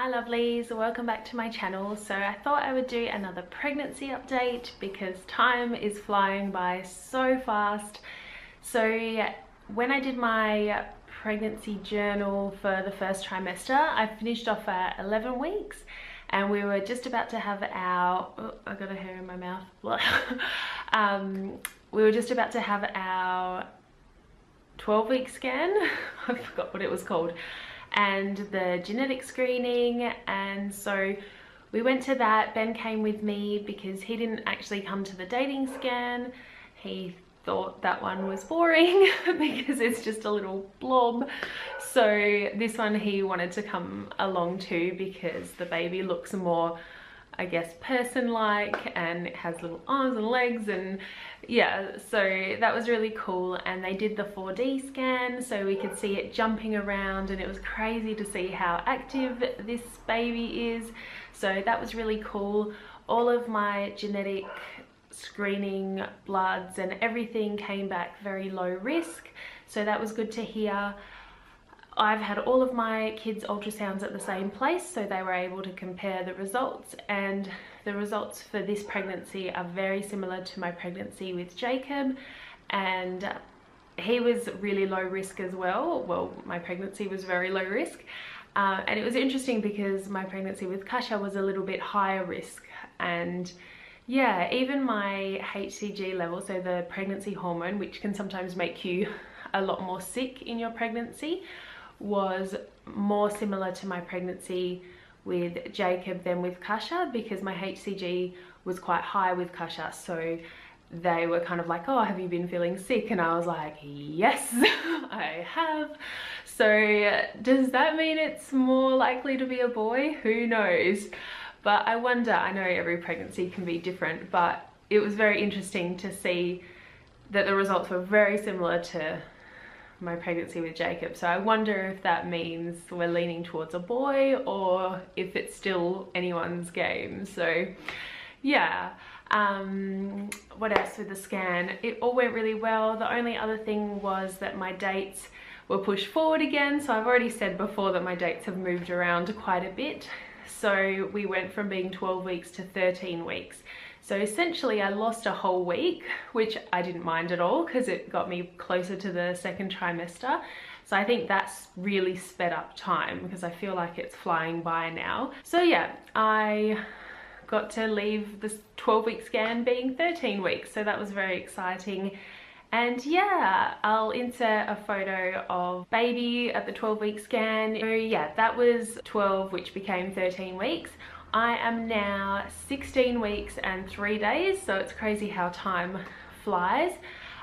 Hi lovelies, welcome back to my channel. So I thought I would do another pregnancy update because time is flying by so fast. So when I did my pregnancy journal for the first trimester, I finished off at 11 weeks and we were just about to have our, oh, I got a hair in my mouth. We were just about to have our 12-week scan. I forgot what it was called, and the genetic screening, and so we went to that. Ben came with me because he didn't actually come to the dating scan. He thought that one was boring because it's just a little blob. So this one he wanted to come along to because the baby looks more, I guess, person-like, and it has little arms and legs, and yeah, so that was really cool. And they did the 4D scan so we could see it jumping around, and it was crazy to see how active this baby is. So that was really cool. All of my genetic screening bloods and everything came back very low risk, so that was good to hear. I've had all of my kids' ultrasounds at the same place, so they were able to compare the results, and the results for this pregnancy are very similar to my pregnancy with Jacob, and he was really low risk as well. Well, my pregnancy was very low risk, and it was interesting because my pregnancy with Kasha was a little bit higher risk. And yeah, even my HCG level, so the pregnancy hormone, which can sometimes make you a lot more sick in your pregnancy, was more similar to my pregnancy with Jacob than with Kasha, because my HCG was quite high with Kasha. So they were kind of like, oh, have you been feeling sick? And I was like, yes, I have. So does that mean it's more likely to be a boy? Who knows? But I wonder, I know every pregnancy can be different, but it was very interesting to see that the results were very similar to my pregnancy with Jacob. So I wonder if that means we're leaning towards a boy or if it's still anyone's game. So yeah, what else with the scan? It all went really well. The only other thing was that my dates were pushed forward again. So I've already said before that my dates have moved around quite a bit. So we went from being 12 weeks to 13 weeks. So essentially I lost a whole week, which I didn't mind at all because it got me closer to the second trimester. So I think that's really sped up time because I feel like it's flying by now. So yeah, I got to leave this 12-week scan being 13 weeks. So that was very exciting. And yeah, I'll insert a photo of baby at the 12-week scan. So yeah, that was 12, which became 13 weeks. I am now 16 weeks and 3 days, so it's crazy how time flies.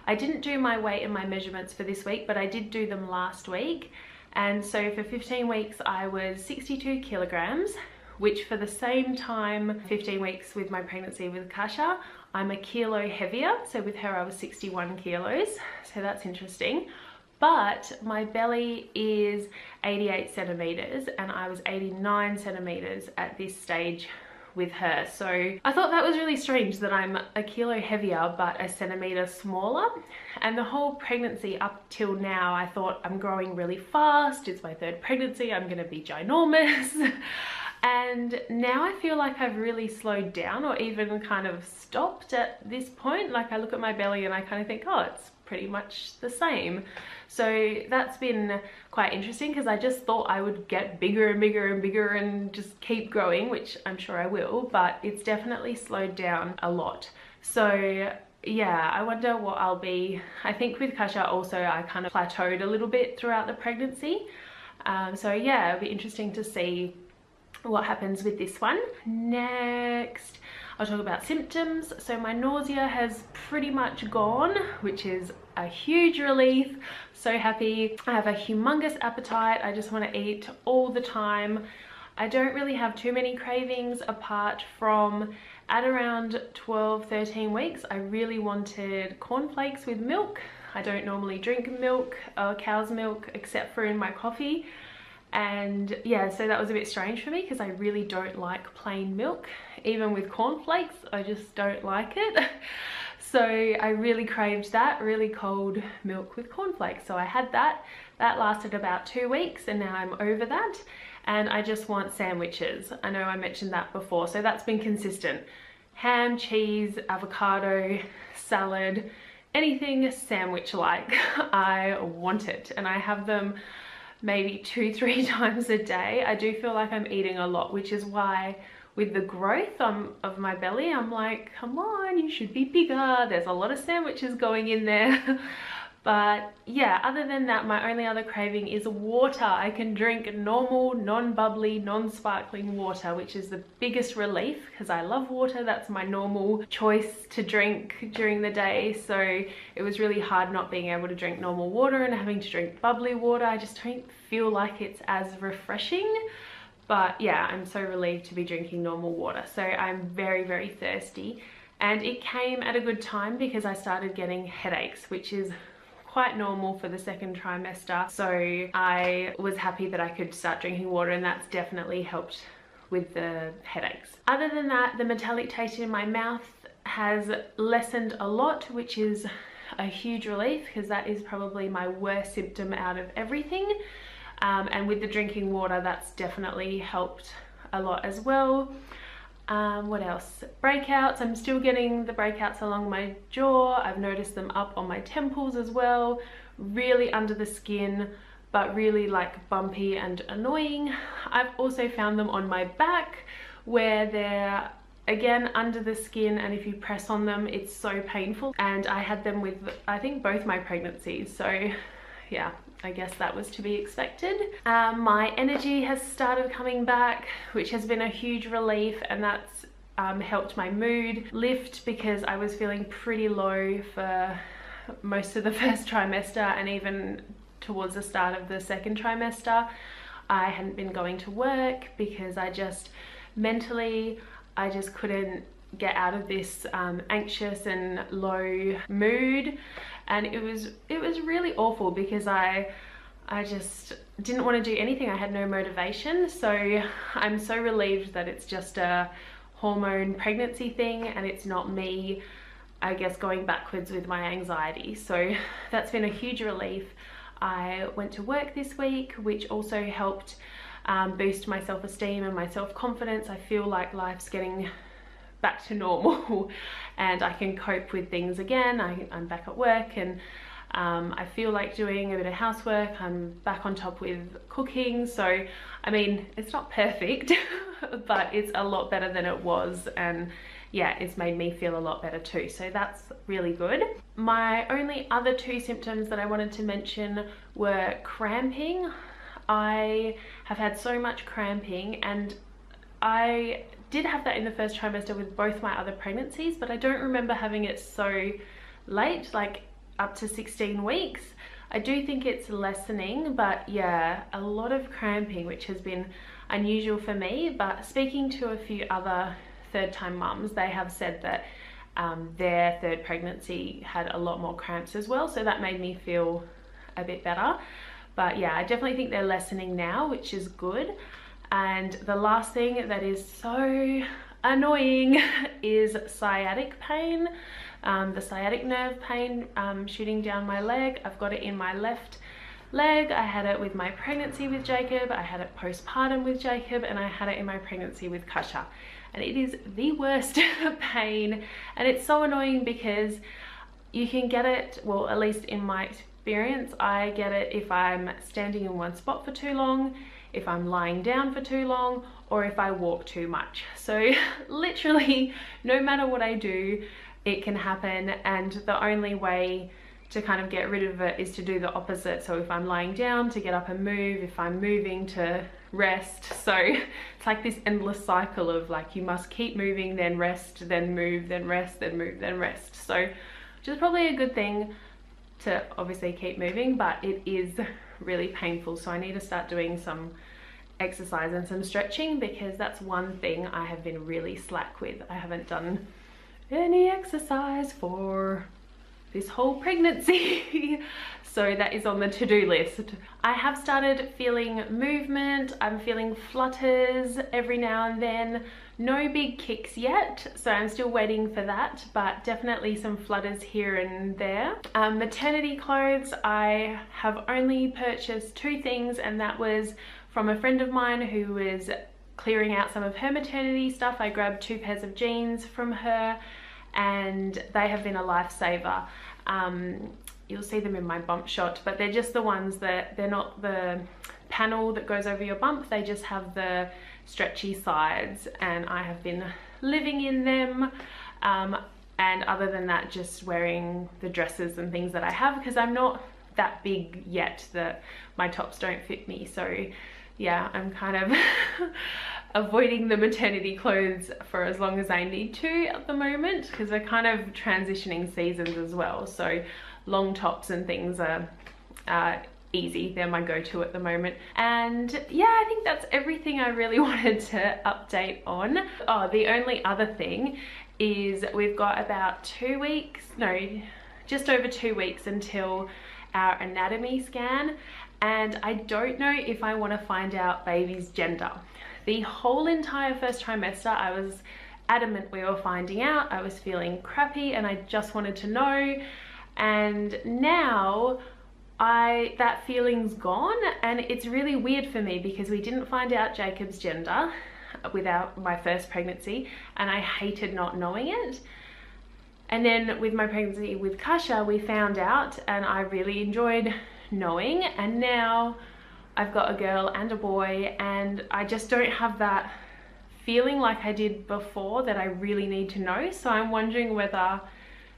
I didn't do my weight and my measurements for this week, but I did do them last week. And so for 15 weeks, I was 62 kilograms, which for the same time, 15 weeks with my pregnancy with Kasha, I'm a kilo heavier. So with her, I was 61 kilos. So that's interesting. But my belly is 88 centimeters and I was 89 centimeters at this stage with her. So I thought that was really strange that I'm a kilo heavier but a centimeter smaller. And the whole pregnancy up till now, I thought I'm growing really fast. It's my third pregnancy. I'm gonna be ginormous. And now I feel like I've really slowed down or even kind of stopped at this point. Like I look at my belly and I kind of think, oh, it's pretty much the same. So that's been quite interesting because I just thought I would get bigger and bigger and bigger and just keep growing, which I'm sure I will, but it's definitely slowed down a lot. So yeah, I wonder what I'll be. I think with Kasha also I kind of plateaued a little bit throughout the pregnancy. So yeah, it'll be interesting to see what happens with this one. Next, I'll talk about symptoms. So my nausea has pretty much gone, which is a huge relief. So happy. I have a humongous appetite. I just want to eat all the time. I don't really have too many cravings apart from at around 12, 13 weeks, I really wanted cornflakes with milk. I don't normally drink milk or cow's milk except for in my coffee. And yeah, so that was a bit strange for me because I really don't like plain milk. Even with cornflakes, I just don't like it. So I really craved that really cold milk with cornflakes. So I had that. That lasted about 2 weeks and now I'm over that. And I just want sandwiches. I know I mentioned that before, so that's been consistent. Ham, cheese, avocado, salad, anything sandwich-like. I want it, and I have them maybe 2-3 times a day. I do feel like I'm eating a lot, which is why with the growth of my belly, I'm like, come on, you should be bigger. There's a lot of sandwiches going in there. But yeah, other than that, my only other craving is water. I can drink normal, non-bubbly, non-sparkling water, which is the biggest relief because I love water. That's my normal choice to drink during the day. So it was really hard not being able to drink normal water and having to drink bubbly water. I just don't feel like it's as refreshing. But yeah, I'm so relieved to be drinking normal water. So I'm very, very thirsty. And it came at a good time because I started getting headaches, which is quite normal for the second trimester. So I was happy that I could start drinking water, and that's definitely helped with the headaches. Other than that, the metallic taste in my mouth has lessened a lot, which is a huge relief because that is probably my worst symptom out of everything. And with the drinking water, that's definitely helped a lot as well. What else? Breakouts. I'm still getting the breakouts along my jaw. I've noticed them up on my temples as well. Really under the skin, but really like bumpy and annoying. I've also found them on my back where they're again under the skin, and if you press on them, it's so painful. And I had them with, I think, both my pregnancies. So yeah, I guess that was to be expected. My energy has started coming back, which has been a huge relief, and that's helped my mood lift because I was feeling pretty low for most of the first trimester, and even towards the start of the second trimester. I hadn't been going to work because I just mentally, I just couldn't get out of this anxious and low mood, and it was really awful because I just didn't want to do anything. I had no motivation. So I'm so relieved that it's just a hormone pregnancy thing and it's not me, I guess, going backwards with my anxiety. So that's been a huge relief. I went to work this week, which also helped boost my self-esteem and my self-confidence. I feel like life's getting back to normal and I can cope with things again. I'm back at work, and I feel like doing a bit of housework. I'm back on top with cooking. So I mean, it's not perfect but it's a lot better than it was, and yeah, it's made me feel a lot better too. So that's really good. My only other two symptoms that I wanted to mention were cramping. I have had so much cramping, and I did have that in the first trimester with both my other pregnancies, but I don't remember having it so late, like up to 16 weeks. I do think it's lessening, but yeah, a lot of cramping, which has been unusual for me. But speaking to a few other third time mums, they have said that their third pregnancy had a lot more cramps as well, so that made me feel a bit better. But yeah, I definitely think they're lessening now, which is good. And the last thing that is so annoying is sciatic pain. The sciatic nerve pain shooting down my leg. I've got it in my left leg. I had it with my pregnancy with Jacob, I had it postpartum with Jacob, and I had it in my pregnancy with Kasha. And it is the worst pain, and it's so annoying because you can get it, well, at least in my experience, I get it if I'm standing in one spot for too long, if I'm lying down for too long, or if I walk too much. So literally, no matter what I do, it can happen, and the only way to kind of get rid of it is to do the opposite. So if I'm lying down, to get up and move, if I'm moving, to rest. So it's like this endless cycle of like, you must keep moving, then rest, then move, then rest, then move, then rest. So which is probably a good thing to obviously keep moving, but it is really painful. So I need to start doing some exercise and some stretching, because that's one thing I have been really slack with. I haven't done any exercise for this whole pregnancy. So that is on the to-do list. I have started feeling movement. I'm feeling flutters every now and then. No big kicks yet, so I'm still waiting for that, but definitely some flutters here and there. Maternity clothes, I have only purchased 2 things, and that was from a friend of mine who was clearing out some of her maternity stuff. I grabbed 2 pairs of jeans from her, and they have been a lifesaver. You'll see them in my bump shot, but they're just the ones that, they're not the panel that goes over your bump, they just have the stretchy sides, and I have been living in them. And other than that, just wearing the dresses and things that I have, because I'm not that big yet that my tops don't fit me. So yeah, I'm kind of avoiding the maternity clothes for as long as I need to at the moment, because we're kind of transitioning seasons as well. So long tops and things are easy. They're my go-to at the moment. And yeah, I think that's everything I really wanted to update on. Oh, the only other thing is we've got about 2 weeks, no, just over 2 weeks until our anatomy scan, and I don't know if I want to find out baby's gender. The whole entire first trimester I was adamant we were finding out. I was feeling crappy and I just wanted to know, and now that feeling's gone, and it's really weird for me because we didn't find out Jacob's gender without my first pregnancy, and I hated not knowing it. And then with my pregnancy with Kasha, we found out, and I really enjoyed knowing, and now I've got a girl and a boy, and I just don't have that feeling like I did before that I really need to know. So I'm wondering whether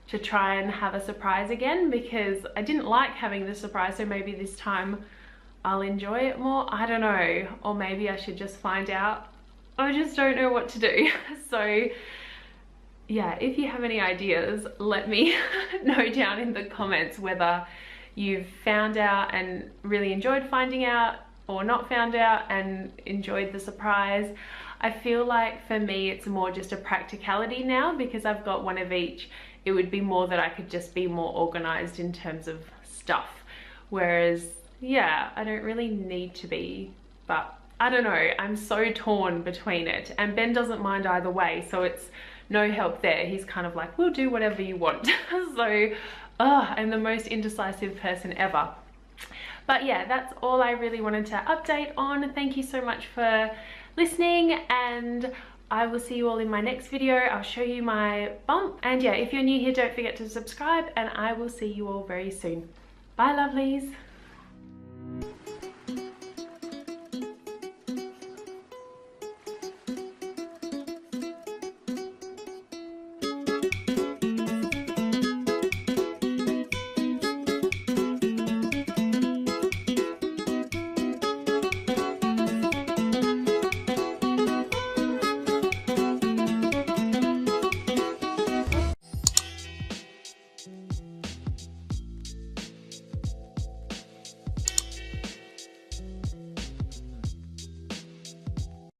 to try and have a surprise again, because I didn't like having the surprise, so maybe this time I'll enjoy it more. I don't know, or maybe I should just find out. I just don't know what to do. So yeah, if you have any ideas, let me know down in the comments whether you've found out and really enjoyed finding out, or not found out and enjoyed the surprise. I feel like for me it's more just a practicality now, because I've got one of each. It would be more that I could just be more organized in terms of stuff, whereas yeah, I don't really need to be, but I don't know, I'm so torn between it, and Ben doesn't mind either way, so it's no help there. He's kind of like, we'll do whatever you want. So I'm the most indecisive person ever. But yeah, that's all I really wanted to update on. Thank you so much for listening, and I will see you all in my next video. I'll show you my bump, and yeah, if you're new here, don't forget to subscribe, and I will see you all very soon. Bye lovelies.